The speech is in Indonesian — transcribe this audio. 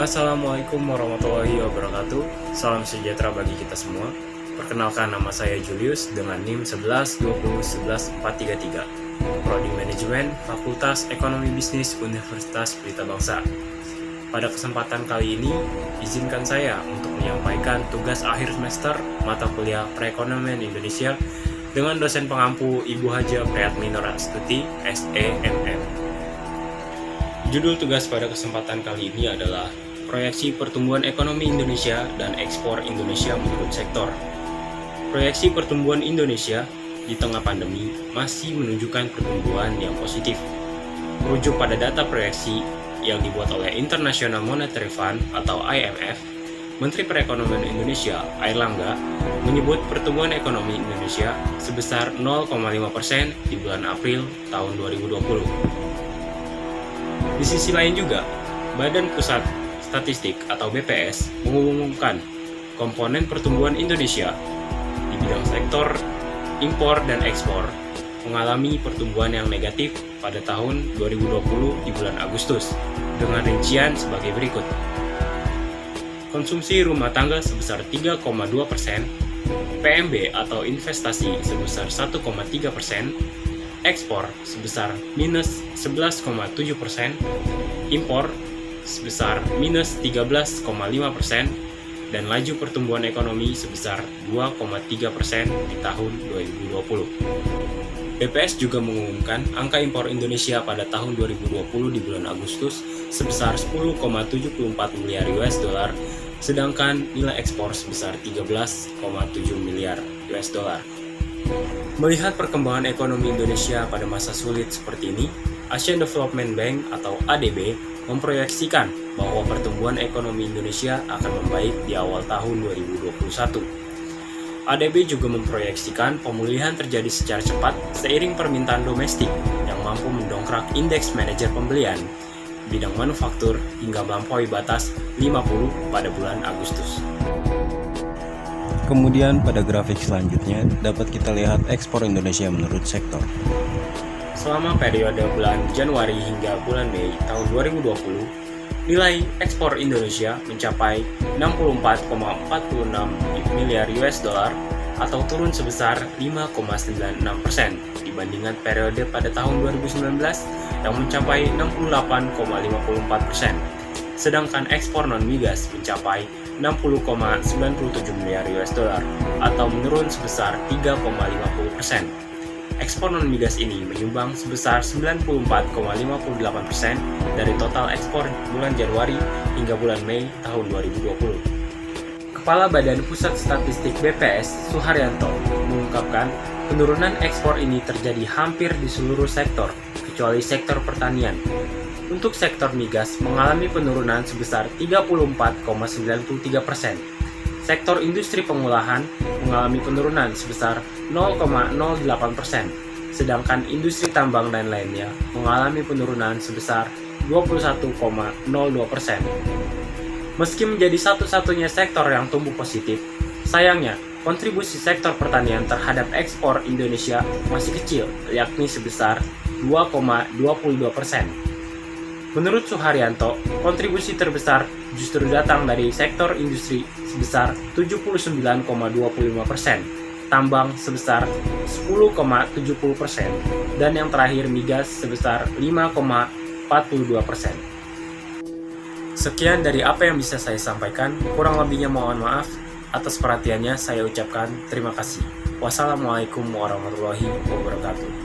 Assalamualaikum warahmatullahi wabarakatuh. Salam sejahtera bagi kita semua. Perkenalkan, nama saya Julius dengan NIM 1120111433, Prodi Manajemen, Fakultas Ekonomi Bisnis Universitas Pelita Bangsa. Pada kesempatan kali ini, izinkan saya untuk menyampaikan tugas akhir semester mata kuliah Perekonomian Indonesia dengan dosen pengampu Ibu Haja Priyatmi Nur Astuti, SEMM. Judul tugas pada kesempatan kali ini adalah Proyeksi Pertumbuhan Ekonomi Indonesia dan Ekspor Indonesia menurut sektor. Proyeksi pertumbuhan Indonesia di tengah pandemi masih menunjukkan pertumbuhan yang positif. Merujuk pada data proyeksi yang dibuat oleh International Monetary Fund atau IMF, Menteri Perekonomian Indonesia, Airlangga, menyebut pertumbuhan ekonomi Indonesia sebesar 0,5% di bulan April tahun 2020. Di sisi lain juga, Badan Pusat Statistik atau BPS mengumumkan komponen pertumbuhan Indonesia di bidang sektor impor dan ekspor mengalami pertumbuhan yang negatif pada tahun 2020 di bulan Agustus dengan rincian sebagai berikut. Konsumsi rumah tangga sebesar 3,2%, PMB atau investasi sebesar 1,3%, ekspor sebesar minus 11,7%, impor sebesar minus 13,5%, dan laju pertumbuhan ekonomi sebesar 2,3% di tahun 2020. BPS juga mengumumkan angka impor Indonesia pada tahun 2020 di bulan Agustus sebesar 10,74 miliar US dollar, sedangkan nilai ekspor sebesar 13,7 miliar US dollar. Melihat perkembangan ekonomi Indonesia pada masa sulit seperti ini, Asian Development Bank atau ADB memproyeksikan bahwa pertumbuhan ekonomi Indonesia akan membaik di awal tahun 2021. ADB juga memproyeksikan pemulihan terjadi secara cepat seiring permintaan domestik yang mampu mendongkrak indeks manajer pembelian bidang manufaktur hingga melampaui batas 50 pada bulan Agustus. Kemudian pada grafik selanjutnya dapat kita lihat ekspor Indonesia menurut sektor. Selama periode bulan Januari hingga bulan Mei tahun 2020, nilai ekspor Indonesia mencapai 64,46 miliar US dollar atau turun sebesar 5,96% dibandingkan periode pada tahun 2019 yang mencapai 68,54%. Sedangkan ekspor non-migas mencapai 60,97 miliar US dollar atau menurun sebesar 3,50%. Ekspor non-migas ini menyumbang sebesar 94,58% dari total ekspor bulan Januari hingga bulan Mei tahun 2020. Kepala Badan Pusat Statistik BPS, Suharyanto, mengungkapkan penurunan ekspor ini terjadi hampir di seluruh sektor, kecuali sektor pertanian. Untuk sektor migas mengalami penurunan sebesar 34,93%. Sektor industri pengolahan mengalami penurunan sebesar 0,08%, sedangkan industri tambang dan lainnya mengalami penurunan sebesar 21,02%. Meski menjadi satu-satunya sektor yang tumbuh positif, sayangnya kontribusi sektor pertanian terhadap ekspor Indonesia masih kecil, yakni sebesar 2,22%. Menurut Suharyanto, kontribusi terbesar justru datang dari sektor industri sebesar 79,25%, tambang sebesar 10,70%, dan yang terakhir migas sebesar 5,42%. Sekian dari apa yang bisa saya sampaikan, kurang lebihnya mohon maaf. Atas perhatiannya saya ucapkan terima kasih. Wassalamualaikum warahmatullahi wabarakatuh.